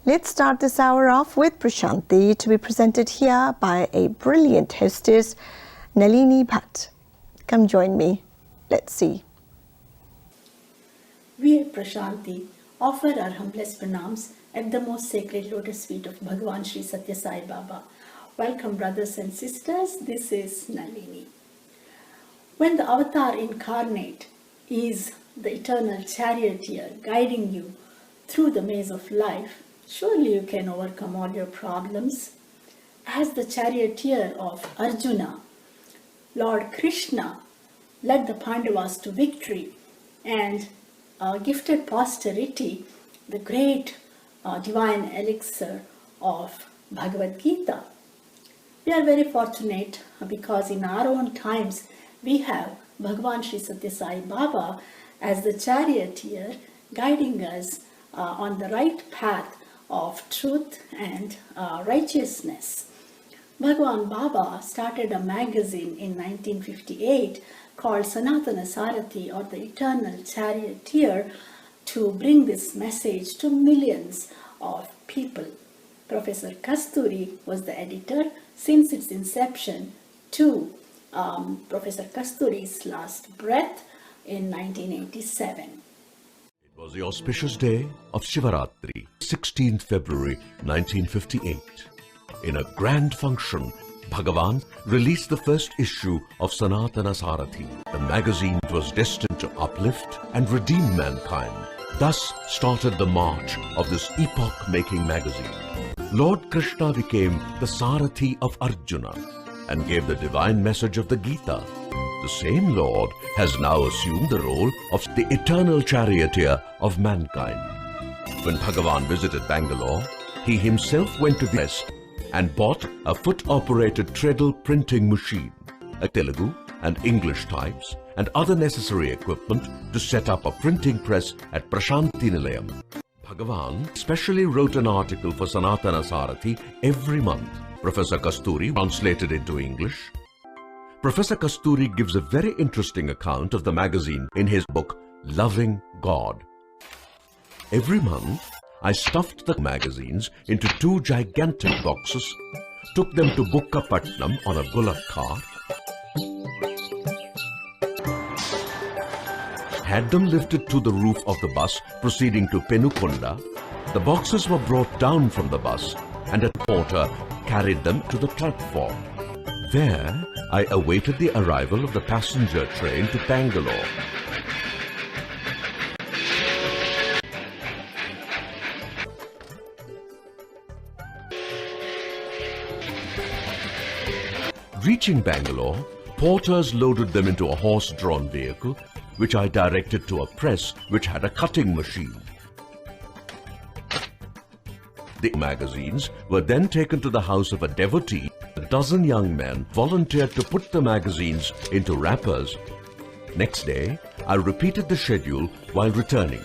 Let's start this hour off with Prashanti, to be presented here by a brilliant hostess, Nalini Bhat. Come join me. Let's see. We at Prashanti offer our humblest pranams at the most sacred lotus feet of Bhagavan Shri Satta Sai Baba. Welcome, brothers and sisters. This is Nalini. When the avatar incarnate is the eternal charioteer guiding you through the maze of life, surely you can overcome all your problems. As the charioteer of Arjuna, Lord Krishna led the Pandavas to victory and gifted posterity the great divine elixir of Bhagavad Gita. We are very fortunate because in our own times we have Bhagavan Shri Satta Sai Baba as the charioteer guiding us on the right path of truth and righteousness. Bhagavan Baba started a magazine in 1958 called Sanatana Sarathi, or the Eternal Charioteer, to bring this message to millions of people. Professor Kasturi was the editor since its inception to Professor Kasturi's last breath in 1987. It was the auspicious day of Shivaratri, 16th February 1958. In a grand function, Bhagavan released the first issue of Sanatana Sarathi. The magazine was destined to uplift and redeem mankind. Thus started the march of this epoch-making magazine. Lord Krishna became the Sarathi of Arjuna and gave the divine message of the Gita. The same Lord has now assumed the role of the eternal charioteer of mankind. When Bhagavan visited Bangalore, he himself went to the West and bought a foot-operated treadle printing machine, a Telugu and English types, and other necessary equipment to set up a printing press at Prashanti Nilayam. Bhagavan specially wrote an article for Sanatana Sarathi every month. Professor Kasturi translated into English. Professor Kasturi gives a very interesting account of the magazine in his book, Loving God. Every month, I stuffed the magazines into 2 gigantic boxes, took them to Bukkapatnam on a bullock cart, had them lifted to the roof of the bus proceeding to Penukonda. The boxes were brought down from the bus and a porter carried them to the platform. There, I awaited the arrival of the passenger train to Bangalore. Reaching Bangalore, porters loaded them into a horse-drawn vehicle, which I directed to a press which had a cutting machine. The magazines were then taken to the house of a devotee. A dozen young men volunteered to put the magazines into wrappers. Next day, I repeated the schedule while returning.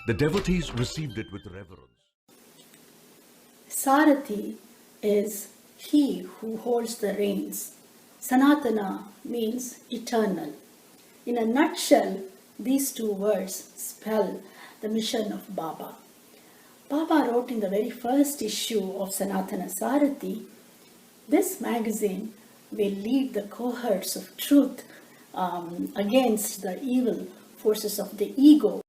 The devotees received it with reverence. Sarathi is he who holds the reins. Sanatana means eternal. In a nutshell, these 2 words spell the mission of Baba. Baba wrote in the very first issue of Sanatana Sarathi, this magazine will lead the cohorts of truth against the evil forces of the ego.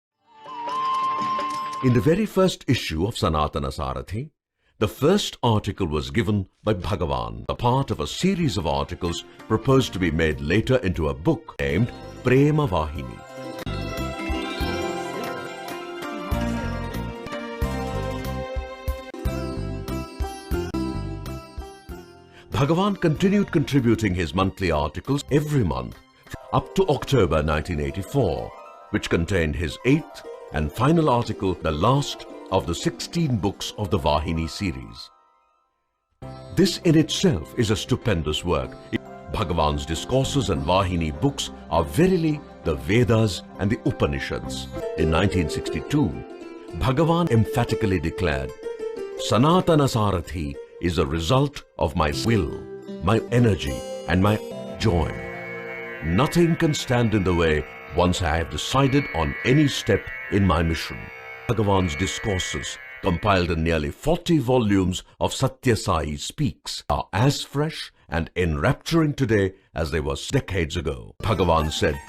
In the very first issue of Sanatana Sarathi, the first article was given by Bhagavan, a part of a series of articles proposed to be made later into a book named Prema Vahini. Bhagavan continued contributing his monthly articles every month up to October 1984, which contained his 8th and final article, the last of the 16 books of the Vahini series. This in itself is a stupendous work. Bhagavan's discourses and Vahini books are verily the Vedas and the Upanishads. In 1962, Bhagavan emphatically declared, Sanatana Sarathi is a result of my will, my energy and my joy. Nothing can stand in the way once I have decided on any step in my mission. Bhagavan's discourses, compiled in nearly 40 volumes of Satya Sai Speaks, are as fresh and enrapturing today as they were decades ago. Bhagavan said,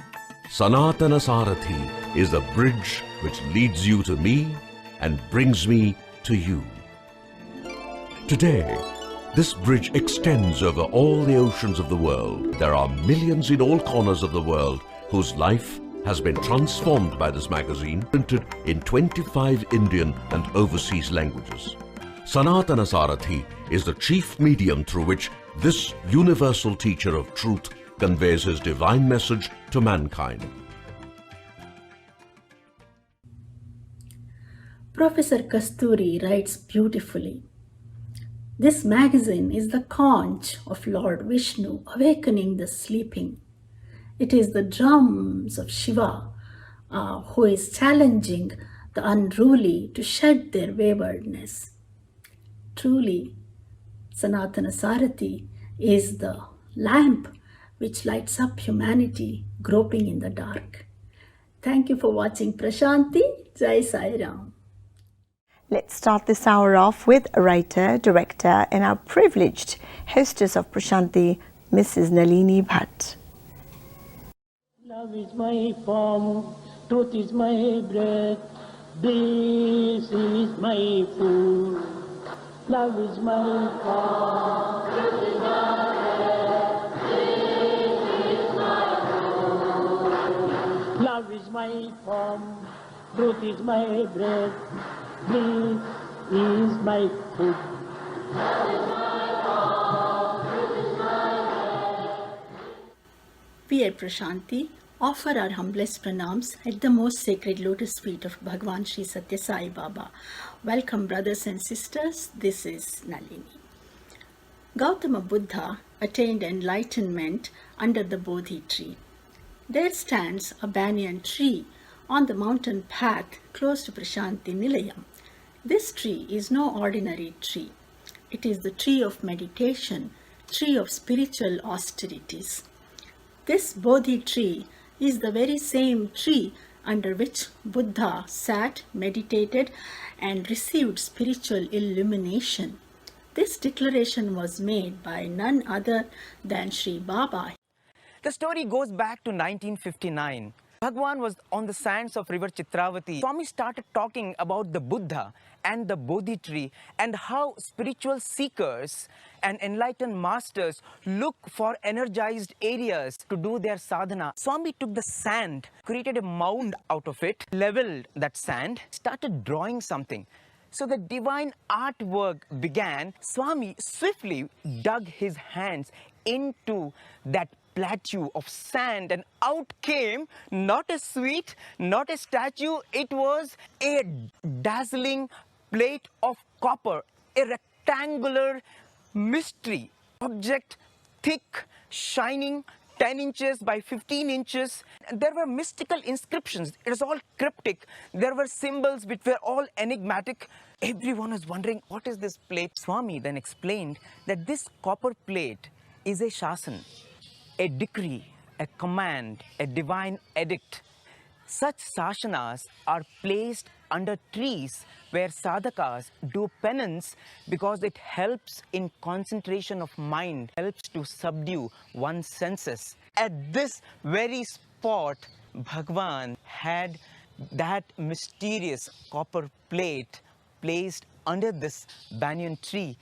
Sanatana Sarathi is the bridge which leads you to me and brings me to you. Today, this bridge extends over all the oceans of the world. There are millions in all corners of the world whose life has been transformed by this magazine, printed in 25 Indian and overseas languages. Sanatana Sarathi is the chief medium through which this universal teacher of truth conveys his divine message to mankind. Professor Kasturi writes beautifully. This magazine is the conch of Lord Vishnu awakening the sleeping. It is the drums of Shiva who is challenging the unruly to shed their waywardness. Truly, Sanatana Sarathi is the lamp which lights up humanity groping in the dark. Thank you for watching Prashanti. Jai Sai Ram. Let's start this hour off with a writer, director, and our privileged hostess of Prashanti, Mrs. Nalini Bhat. Love is my form, truth is my breath, bliss is my food. Love is my form, truth is my breath, bliss is my food. Love is my form, truth is my breath, bliss is my food. We at Prashanti offer our humblest pranams at the most sacred lotus feet of Bhagwan Shri Satta Sai Baba. Welcome, brothers and sisters. This is Nalini. Gautama Buddha attained enlightenment under the Bodhi tree. There stands a banyan tree on the mountain path close to Prashanti Nilayam. This tree is no ordinary tree. It is the tree of meditation, tree of spiritual austerities. This Bodhi tree is the very same tree under which Buddha sat, meditated, and received spiritual illumination. This declaration was made by none other than Shri Baba. The story goes back to 1959. Bhagwan was on the sands of river Chitravati. Swami started talking about the Buddha and the Bodhi tree and how spiritual seekers and enlightened masters look for energized areas to do their sadhana. Swami took the sand, created a mound out of it, leveled that sand, started drawing something. So the divine artwork began. Swami swiftly dug his hands into that plateau of sand, and out came not a sweet, not a statue, it was a dazzling plate of copper, a rectangular mystery object, thick, shining, 10 inches by 15 inches. There were mystical inscriptions. It was all cryptic. There were symbols which were all enigmatic. Everyone was wondering, what is this plate? Swami then explained that this copper plate is a shasan, a decree, a command, a divine edict. Such sasanas are placed under trees where sadhakas do penance because it helps in concentration of mind, helps to subdue one's senses. At this very spot, Bhagwan had that mysterious copper plate placed under this banyan tree.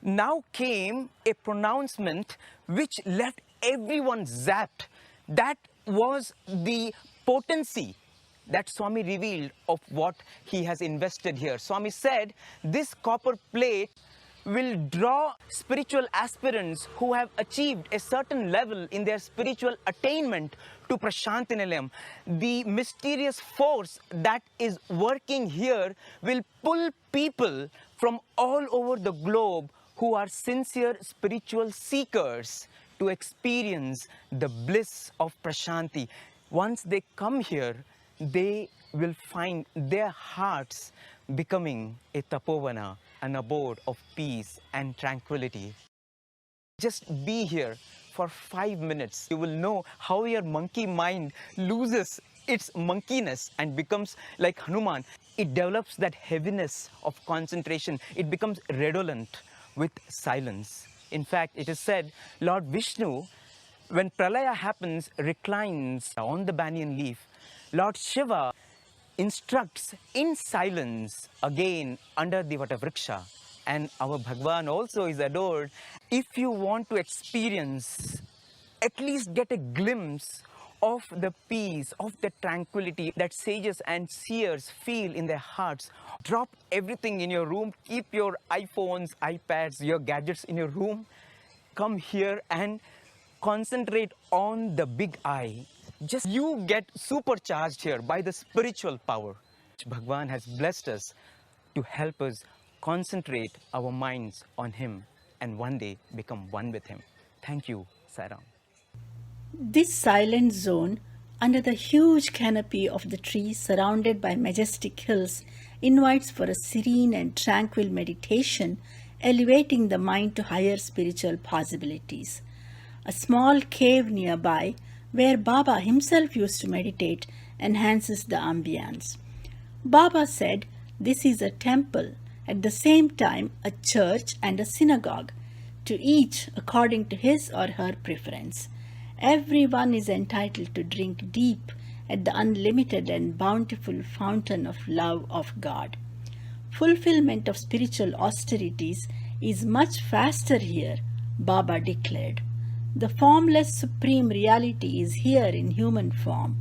Now came a pronouncement which left everyone zapped. That was the potency that Swami revealed of what he has invested here. Swami said this copper plate will draw spiritual aspirants who have achieved a certain level in their spiritual attainment to Prashanti Nilayam. The mysterious force that is working here will pull people from all over the globe who are sincere spiritual seekers to experience the bliss of Prashanti. Once they come here, they will find their hearts becoming a tapovana, an abode of peace and tranquility. Just be here for 5 minutes, you will know how your monkey mind loses its monkeyness and becomes like Hanuman. It develops that heaviness of concentration. It becomes redolent with silence. In fact, it is said Lord Vishnu, when Pralaya happens, reclines on the banyan leaf. Lord Shiva instructs in silence again under the Vatavriksha. And our Bhagwan also is adored. If you want to experience, at least get a glimpse of the peace, of the tranquility that sages and seers feel in their hearts, drop everything in your room, keep your iPhones, iPads, your gadgets in your room, come here and concentrate on the big I. Just you get supercharged here by the spiritual power. Bhagwan has blessed us to help us concentrate our minds on Him and one day become one with Him. Thank you, Sairam. This silent zone, under the huge canopy of the trees surrounded by majestic hills, invites for a serene and tranquil meditation, elevating the mind to higher spiritual possibilities. A small cave nearby, where Baba himself used to meditate, enhances the ambience. Baba said this is a temple, at the same time a church and a synagogue, to each according to his or her preference. Everyone is entitled to drink deep at the unlimited and bountiful fountain of love of God. Fulfillment of spiritual austerities is much faster here, Baba declared. The formless supreme reality is here in human form.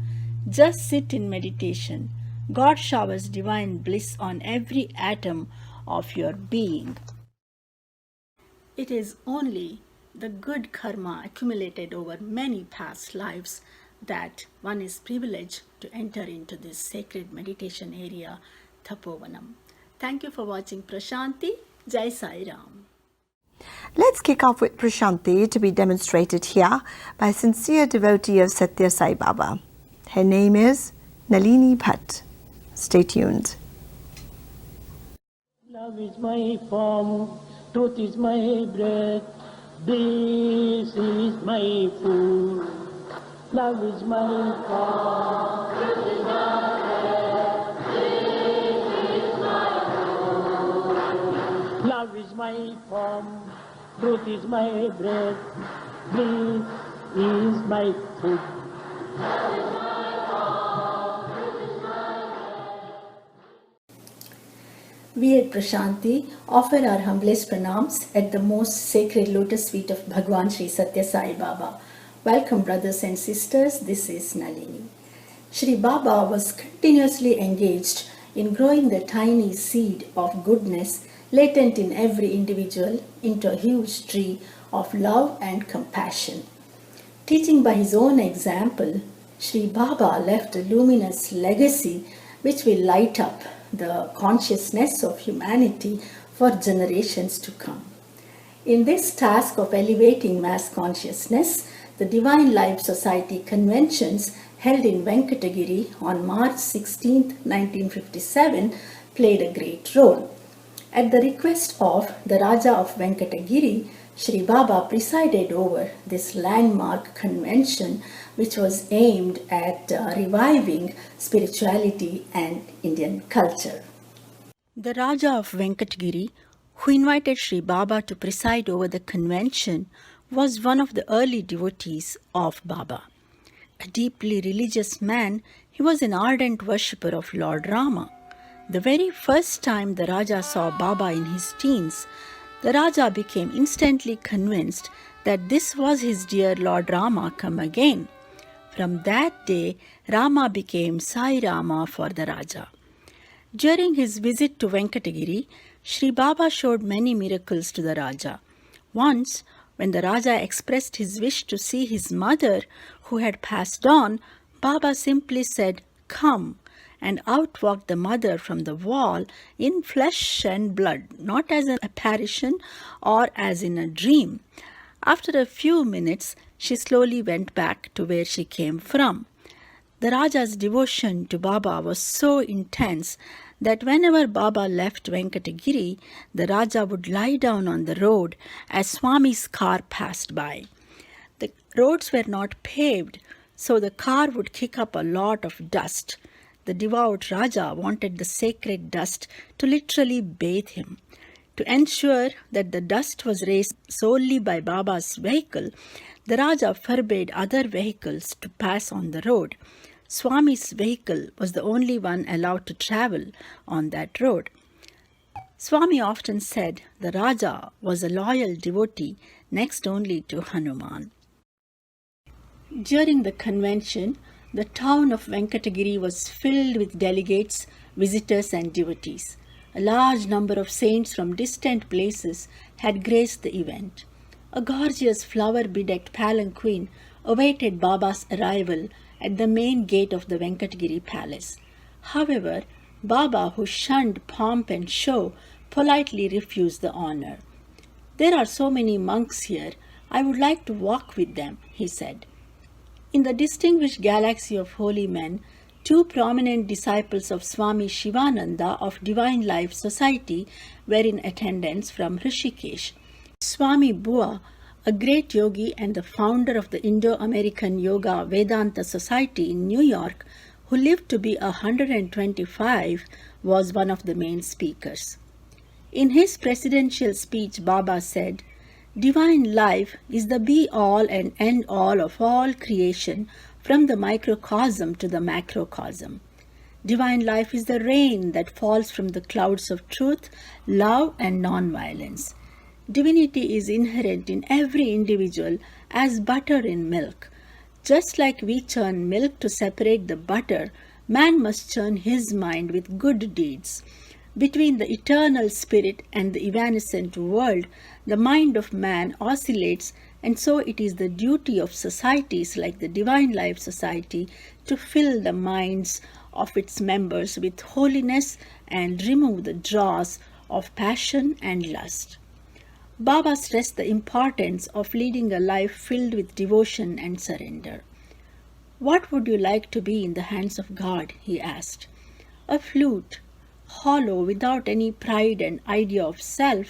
Just sit in meditation. God showers divine bliss on every atom of your being. It is only the good karma accumulated over many past lives that one is privileged to enter into this sacred meditation area, Tapovanam. Thank you for watching Prashanti. Jai Sai Ram. Let's kick off with Prashanti, to be demonstrated here by a sincere devotee of Satya Sai Baba. Her name is Nalini Bhat. Stay tuned. Love is my form, truth is my breath, this is my food. Love is my form, truth is my breath, this is my food. Love is my form, truth is my breath, this is my food. We at Prashanti offer our humblest pranams at the most sacred lotus feet of Bhagwan Shri Satta Sai Baba. Welcome, brothers and sisters. This is Nalini. Shri Baba was continuously engaged in growing the tiny seed of goodness latent in every individual into a huge tree of love and compassion. Teaching by his own example, Shri Baba left a luminous legacy which will light up the consciousness of humanity for generations to come. In this task of elevating mass consciousness, the Divine Life Society conventions held in Venkatagiri on March 16, 1957 played a great role. At the request of the Raja of Venkatagiri, Shri Baba presided over this landmark convention, which was aimed at reviving spirituality and Indian culture. The Raja of Venkatagiri, who invited Shri Baba to preside over the convention, was one of the early devotees of Baba. A deeply religious man, he was an ardent worshipper of Lord Rama. The very first time the Raja saw Baba in his teens, the Raja became instantly convinced that this was his dear Lord Rama come again. From that day, Rama became Sai Rama for the Raja. During his visit to Venkatagiri, Shri Baba showed many miracles to the Raja. Once, when the Raja expressed his wish to see his mother, who had passed on, Baba simply said, "Come," and out walked the mother from the wall in flesh and blood, not as an apparition or as in a dream. After a few minutes, she slowly went back to where she came from. The Raja's devotion to Baba was so intense that whenever Baba left Venkatagiri, the Raja would lie down on the road as Swami's car passed by. The Roads were not paved, so the car would kick up a lot of dust. The devout Raja wanted the sacred dust to literally bathe him. To ensure that the dust was raised solely by Baba's vehicle, the Raja forbade other vehicles to pass on the road. Swami's vehicle was the only one allowed to travel on that road. Swami often said the Raja was a loyal devotee next only to Hanuman. During the convention, the town of Venkatagiri was filled with delegates, visitors and devotees. A large number of saints from distant places had graced the event. A gorgeous flower-bedecked palanquin awaited Baba's arrival at the main gate of the Venkatagiri palace. However, Baba, who shunned pomp and show, politely refused the honor. "There are so many monks here, I would like to walk with them," he said. In the distinguished galaxy of holy men, two prominent disciples of Swami Shivananda of Divine Life Society were in attendance from Rishikesh. Swami Bua, a great yogi and the founder of the Indo-American Yoga Vedanta Society in New York, who lived to be 125, was one of the main speakers. In his presidential speech, Baba said, "Divine life is the be-all and end-all of all creation, from the microcosm to the macrocosm. Divine life is the rain that falls from the clouds of truth, love and non-violence. Divinity is inherent in every individual as butter in milk. Just like we churn milk to separate the butter, man must churn his mind with good deeds. Between the eternal spirit and the evanescent world, the mind of man oscillates, and so it is the duty of societies like the Divine Life Society to fill the minds of its members with holiness and remove the dross of passion and lust." Baba stressed the importance of leading a life filled with devotion and surrender. "What would you like to be in the hands of God?" he asked. "A flute, hollow without any pride and idea of self,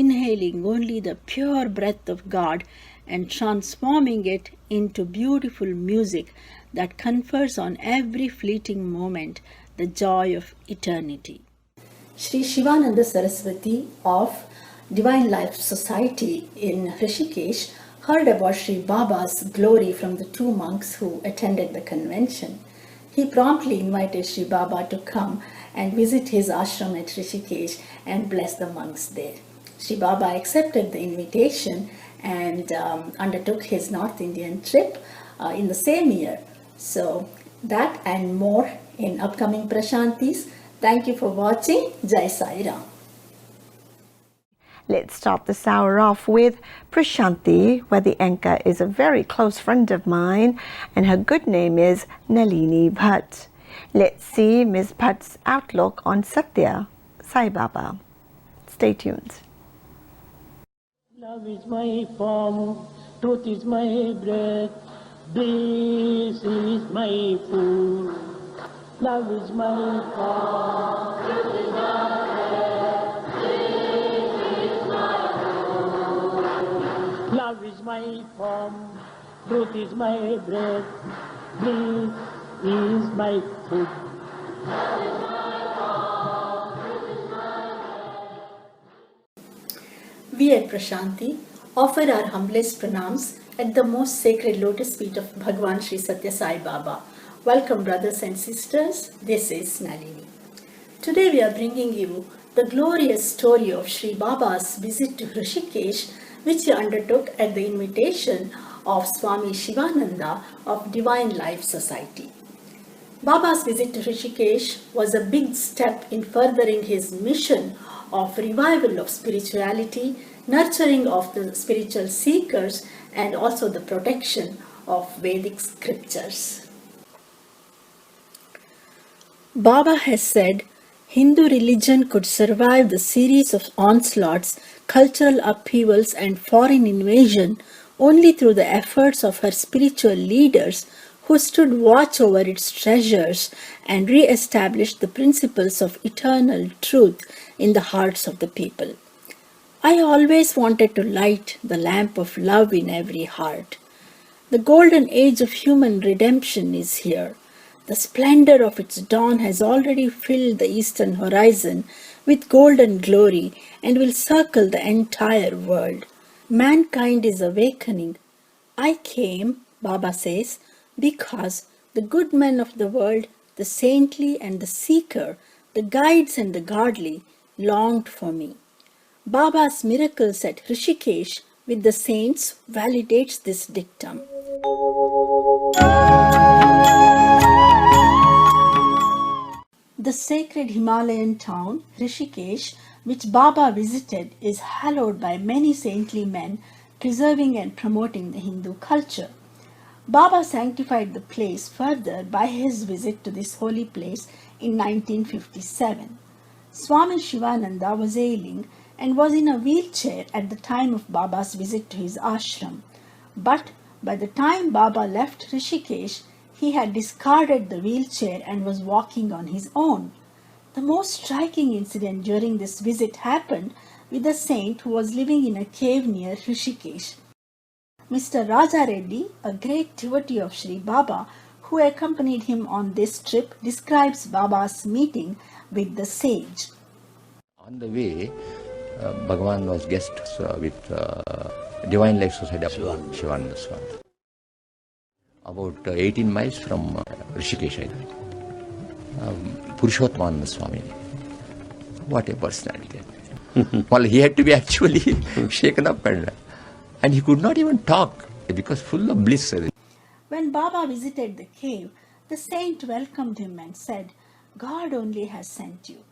inhaling only the pure breath of God and transforming it into beautiful music that confers on every fleeting moment the joy of eternity." Shri Shivananda Saraswati of Divine Life Society in Rishikesh heard about Shri Baba's glory from the two monks who attended the convention. He promptly invited Shri Baba to come and visit his ashram at Rishikesh and bless the monks there. Shri Baba accepted the invitation and undertook his North Indian trip in the same year. So that and more in upcoming Prashantis. Thank you for watching. Jai Sai Ram. Let's start this hour off with Prashanti, where the anchor is a very close friend of mine, and her good name is Nalini Bhat. Let's see Ms. Bhat's outlook on Satya Sai Baba. Stay tuned. Love is my form, truth is my breath, this is my food. Love is my form, truth is my breath, this is my food. Love is my form, truth is my breath, this is my food. Love is my form, truth is my breath. We at Prashanti offer our humblest pranams at the most sacred lotus feet of Bhagwan Shri Satta Sai Baba. Welcome brothers and sisters, this is Nalini. Today we are bringing you the glorious story of Shri Baba's visit to Rishikesh, which he undertook at the invitation of Swami Shivananda of Divine Life Society. Baba's visit to Rishikesh was a big step in furthering his mission of revival of spirituality, nurturing of the spiritual seekers, and also the protection of Vedic scriptures. Baba has said Hindu religion could survive the series of onslaughts, cultural upheavals and foreign invasion only through the efforts of her spiritual leaders who stood watch over its treasures and re-established the principles of eternal truth in the hearts of the people. I always wanted to light the lamp of love in every heart. The golden age of human redemption is here. The splendor of its dawn has already filled the eastern horizon with golden glory and will circle the entire world. Mankind is awakening. I came, Baba says, because the good men of the world, the saintly and the seeker, the guides and the godly, longed for me. Baba's miracles at Rishikesh with the saints validates this dictum. The sacred Himalayan town, Rishikesh, which Baba visited, is hallowed by many saintly men, preserving and promoting the Hindu culture. Baba sanctified the place further by his visit to this holy place in 1957. Swami Shivananda was ailing and was in a wheelchair at the time of Baba's visit to his ashram. But by the time Baba left Rishikesh, he had discarded the wheelchair and was walking on his own. The most striking incident during this visit happened with a saint who was living in a cave near Rishikesh. Mr. Raja Reddy, a great devotee of Sri Baba, who accompanied him on this trip, describes Baba's meeting with the sage. On the way, Bhagavan was guest with Divine Life Society of Shivananda Swami. About 18 miles from Rishikesh, Purushottananda Swami. What a personality. Well, he had to be actually shaken up and he could not even talk because full of bliss. When Baba visited the cave, the saint welcomed him and said, "God only has sent you."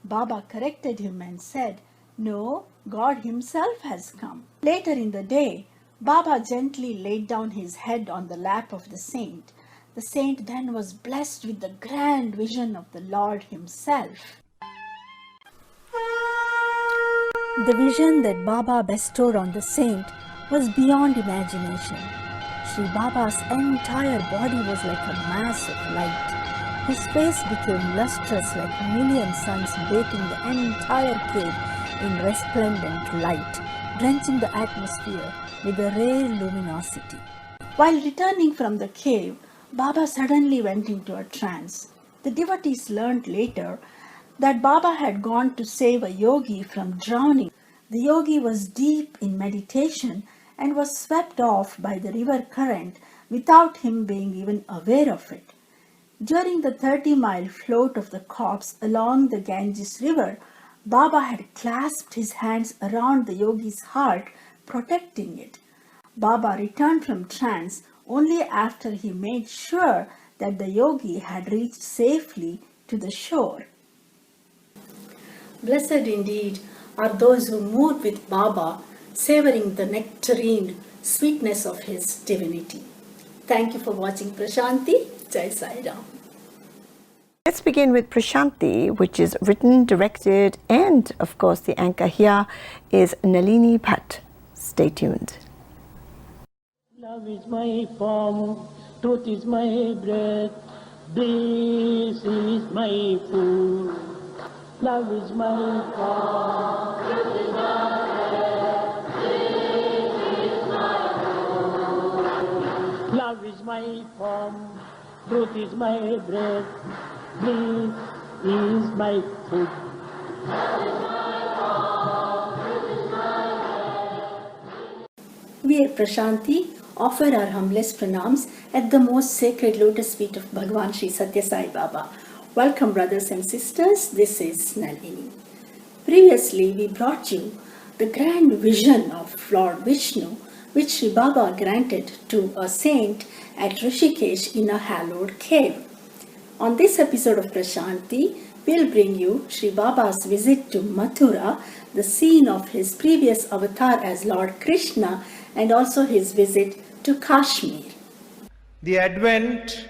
Baba corrected him and said, "No, God himself has come." Later in the day, Baba gently laid down his head on the lap of the saint. The saint then was blessed with the grand vision of the Lord himself. The vision that Baba bestowed on the saint was beyond imagination. Sri Baba's entire body was like a mass of light. His face became lustrous like a million suns bathing the entire cave in resplendent light, drenching the atmosphere with a rare luminosity. While returning from the cave, Baba suddenly went into a trance. The devotees learned later that Baba had gone to save a yogi from drowning. The yogi was deep in meditation and was swept off by the river current without him being even aware of it. During the 30-mile float of the corpse along the Ganges River, Baba had clasped his hands around the yogi's heart, protecting it. Baba returned from trance only after he made sure that the yogi had reached safely to the shore. Blessed indeed are those who moved with Baba, savoring the nectarine sweetness of his divinity. Thank you for watching Prashanti. Jai Sai Ram. Let's begin with Prashanti, which is written, directed, and of course the anchor here is Nalini Bhat. Stay tuned. Love is my form, truth is my breath, this is my food. Love is my form, truth is my breath, this is my food. Love is my form, truth is my breath, this is my food. We at Prashanti offer our humblest pranams at the most sacred lotus feet of Bhagwan Shri Satta Sai Baba. Welcome, brothers and sisters. This is Nalini. Previously, we brought you the grand vision of Lord Vishnu, which Sri Baba granted to a saint at Rishikesh in a hallowed cave. On this episode of Prashanti, we'll bring you Sri Baba's visit to Mathura, the scene of his previous avatar as Lord Krishna, and also his visit to Kashmir. The advent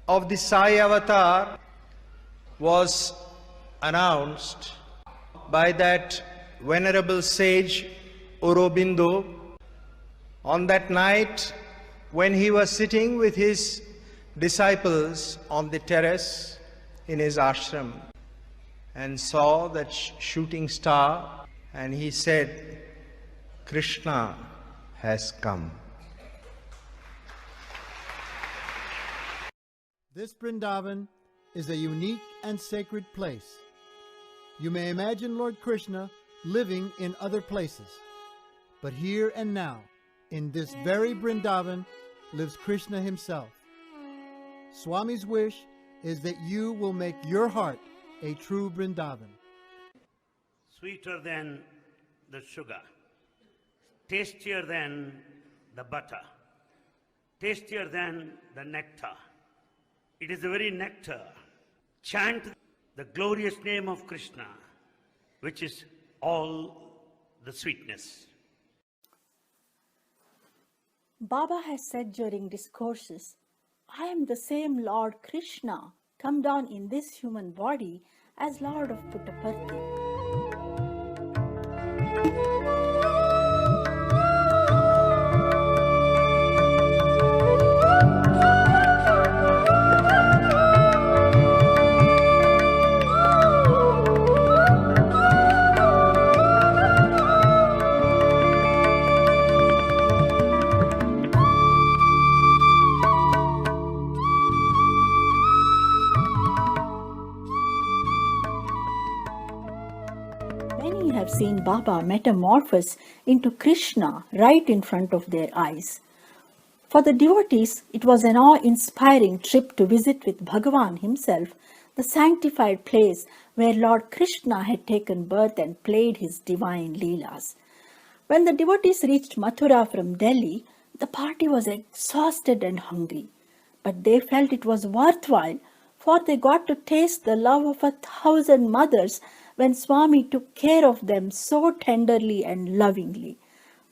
of the Sai avatar was announced by that venerable sage Aurobindo on that night when he was sitting with his disciples on the terrace in his ashram and saw that shooting star, and he said, "Krishna has come." This Vrindavan is a unique and sacred place. You may imagine Lord Krishna living in other places, but here and now, in this very Vrindavan, lives Krishna himself. Swami's wish is that you will make your heart a true Vrindavan. Sweeter than the sugar, tastier than the butter, tastier than the nectar. It is the very nectar. Chant the glorious name of Krishna, which is all the sweetness. Baba has said during discourses, I am the same Lord Krishna come down in this human body as Lord of Puttaparthi. Many have seen Baba metamorphose into Krishna right in front of their eyes. For the devotees, it was an awe-inspiring trip to visit with Bhagavan himself, the sanctified place where Lord Krishna had taken birth and played his divine leelas. When the devotees reached Mathura from Delhi, the party was exhausted and hungry. But they felt it was worthwhile, for they got to taste the love of 1,000 mothers when Swami took care of them so tenderly and lovingly.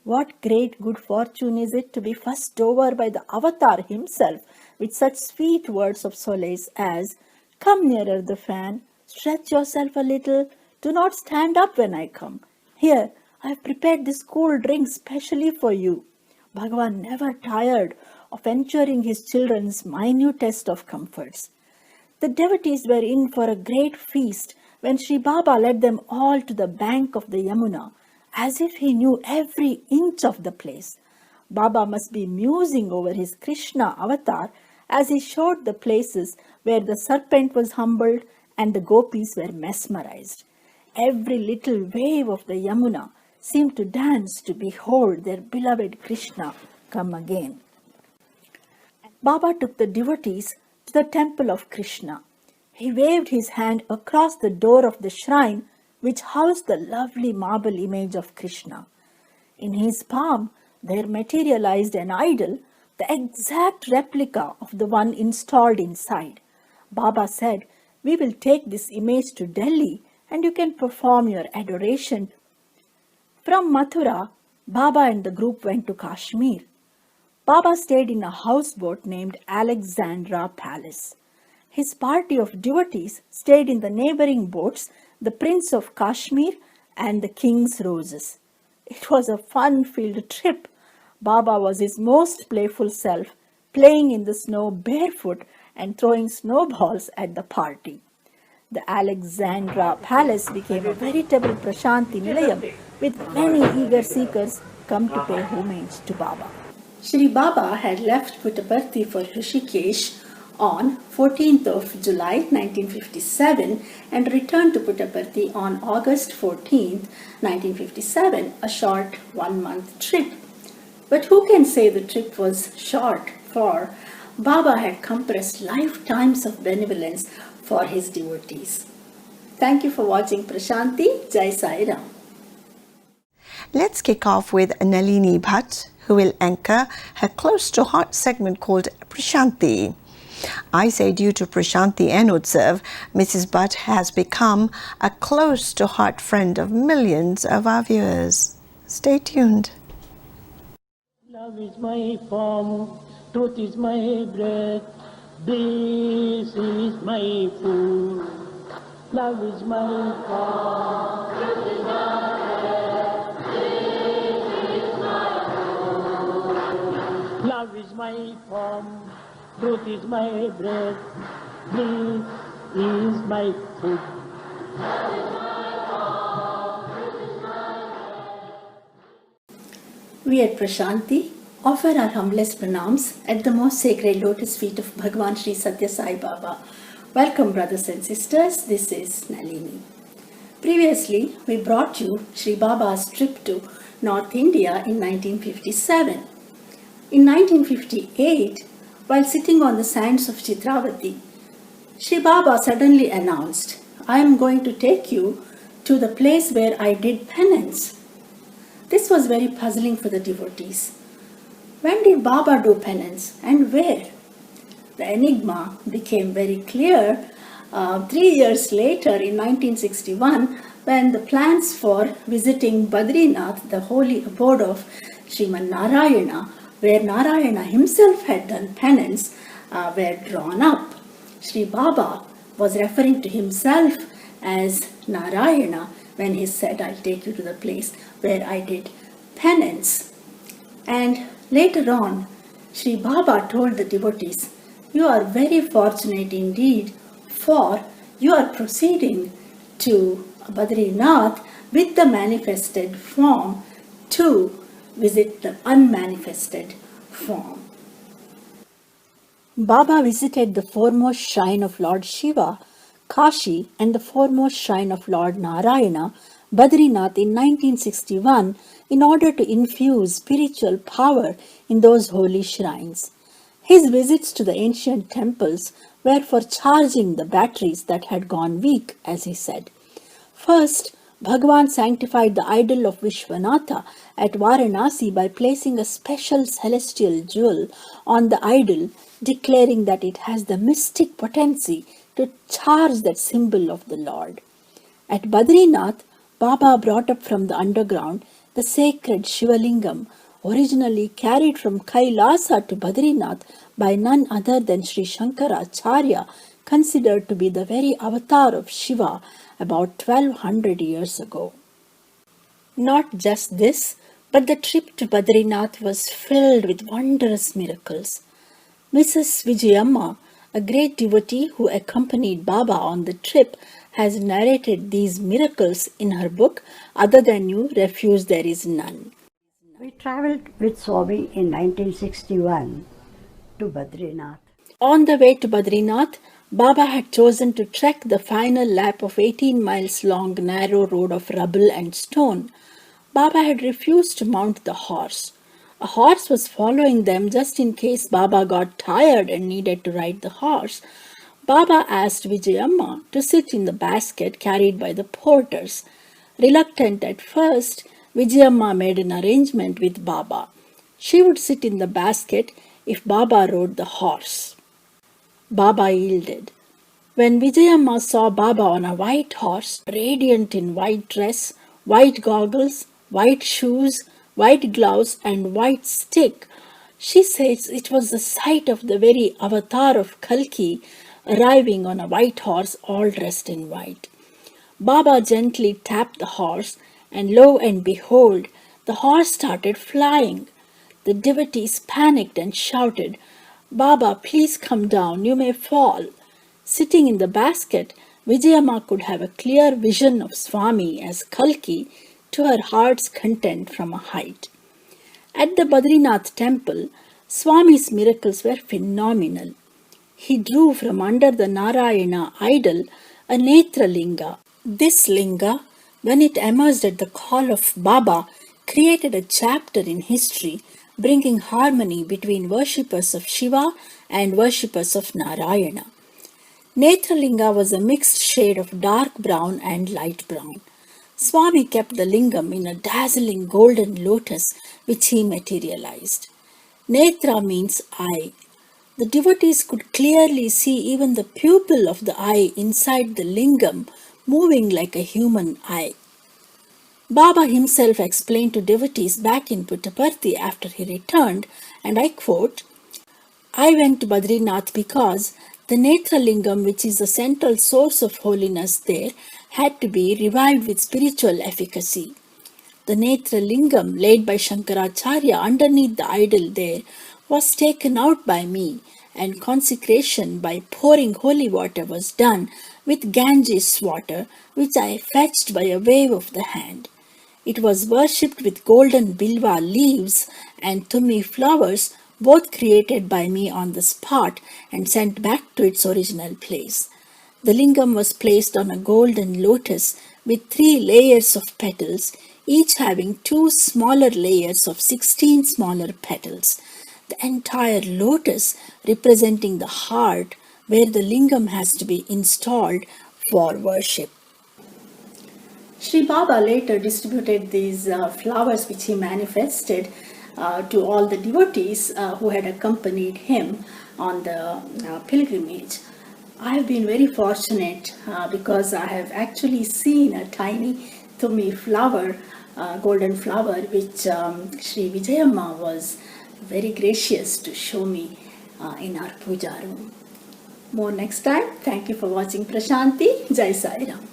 What great good fortune is it to be fussed over by the avatar himself with such sweet words of solace as, "Come nearer the fan, stretch yourself a little, do not stand up when I come. Here, I have prepared this cool drink specially for you." Bhagavan never tired of ensuring his children's minutest of comforts. The devotees were in for a great feast when Shri Baba led them all to the bank of the Yamuna, as if he knew every inch of the place. Baba must be musing over his Krishna avatar as he showed the places where the serpent was humbled and the gopis were mesmerized. Every little wave of the Yamuna seemed to dance to behold their beloved Krishna come again. Baba took the devotees to the temple of Krishna. He waved his hand across the door of the shrine which housed the lovely marble image of Krishna. In his palm there materialized an idol, the exact replica of the one installed inside. Baba said, "We will take this image to Delhi and you can perform your adoration." From Mathura, Baba and the group went to Kashmir. Baba stayed in a houseboat named Alexandra Palace. His party of devotees stayed in the neighboring boats, the Prince of Kashmir and the King's Roses. It was a fun-filled trip. Baba was his most playful self, playing in the snow barefoot and throwing snowballs at the party. The Alexandra Palace became a veritable Prashanti Nilayam, with many eager seekers come to pay homage to Baba. Shri Baba had left Puttaparthi for Rishikesh on 14th of July 1957 and returned to Puttaparthi on August 14th, 1957, a short one-month trip. But who can say the trip was short, for Baba had compressed lifetimes of benevolence for his devotees. Thank you for watching Prashanti. Jai Sai Ram. Let's kick off with Nalini Bhat, who will anchor her close-to-heart segment called Prashanti. I say due to Prashanti and Utsav, Mrs. Bhat has become a close-to-heart friend of millions of our viewers. Stay tuned. Love is my form, truth is my breath, this is my food. Love is my form, truth is my breath, this is my food. Love is my form, truth is my breath, this is my food. Love is my form, truth is my breath. We at Prashanti offer our humblest pranams at the most sacred lotus feet of Bhagwan Shri Satta Sai Baba. Welcome, brothers and sisters. This is Nalini. Previously, we brought you Shri Baba's trip to North India in 1957. In 1958, while sitting on the sands of Chitravati, Shri Baba suddenly announced, "I am going to take you to the place where I did penance." This was very puzzling for the devotees. When did Baba do penance and where? The enigma became very clear 3 years later in 1961, when the plans for visiting Badrinath, the holy abode of Sriman Narayana, where Narayana himself had done penance, were drawn up. Shri Baba was referring to himself as Narayana when he said, "I'll take you to the place where I did penance." And later on, Shri Baba told the devotees, "You are very fortunate indeed, for you are proceeding to Badrinath with the manifested form to visit the unmanifested form." Baba visited the foremost shrine of Lord Shiva, Kashi, and the foremost shrine of Lord Narayana, Badrinath, in 1961 in order to infuse spiritual power in those holy shrines. His visits to the ancient temples were for charging the batteries that had gone weak, as he said. First, Bhagwan sanctified the idol of Vishwanatha at Varanasi by placing a special celestial jewel on the idol, declaring that it has the mystic potency to charge that symbol of the Lord. At Badrinath, Baba brought up from the underground the sacred Shivalingam, originally carried from Kailasa to Badrinath by none other than Sri Shankaracharya, considered to be the very avatar of Shiva about 1200 years ago. Not just this, but the trip to Badrinath was filled with wondrous miracles. Mrs. Vijayamma, a great devotee who accompanied Baba on the trip, has narrated these miracles in her book, "Other Than You, Refuge There Is None." We traveled with Swami in 1961 to Badrinath. On the way to Badrinath, Baba had chosen to trek the final lap of 18 miles long narrow road of rubble and stone. Baba had refused to mount the horse. A horse was following them just in case Baba got tired and needed to ride the horse. Baba asked Vijayamma to sit in the basket carried by the porters. Reluctant at first, Vijayamma made an arrangement with Baba. She would sit in the basket if Baba rode the horse. Baba yielded. When Vijayamma saw Baba on a white horse, radiant in white dress, white goggles, white shoes, white gloves, and white stick, she says it was the sight of the very avatar of Kalki arriving on a white horse all dressed in white. Baba gently tapped the horse, and lo and behold, the horse started flying. The devotees panicked and shouted, "Baba, please come down, you may fall." Sitting in the basket, Vijayamma could have a clear vision of Swami as Kalki to her heart's content from a height. At the Badrinath temple, Swami's miracles were phenomenal. He drew from under the Narayana idol a Netra Linga. This Linga, when it emerged at the call of Baba, created a chapter in history, bringing harmony between worshippers of Shiva and worshippers of Narayana. Netralinga was a mixed shade of dark brown and light brown. Swami kept the lingam in a dazzling golden lotus which he materialized. Netra means eye. The devotees could clearly see even the pupil of the eye inside the lingam moving like a human eye. Baba himself explained to devotees back in Puttaparthi after he returned, and I quote, "I went to Badrinath because the Netralingam, which is the central source of holiness there, had to be revived with spiritual efficacy. The Netralingam laid by Shankaracharya underneath the idol there was taken out by me, and consecration by pouring holy water was done with Ganges water, which I fetched by a wave of the hand. It was worshipped with golden bilva leaves and tummi flowers, both created by me on the spot and sent back to its original place. The lingam was placed on a golden lotus with 3 layers of petals, each having 2 smaller layers of 16 smaller petals. The entire lotus representing the heart where the lingam has to be installed for worship. Shri Baba later distributed these flowers which he manifested to all the devotees who had accompanied him on the pilgrimage. I have been very fortunate because I have actually seen a tiny tummi flower, golden flower, which Shri Vijayamma was very gracious to show me in our puja room. More next time. Thank you for watching Prashanti. Jai Sai Ram.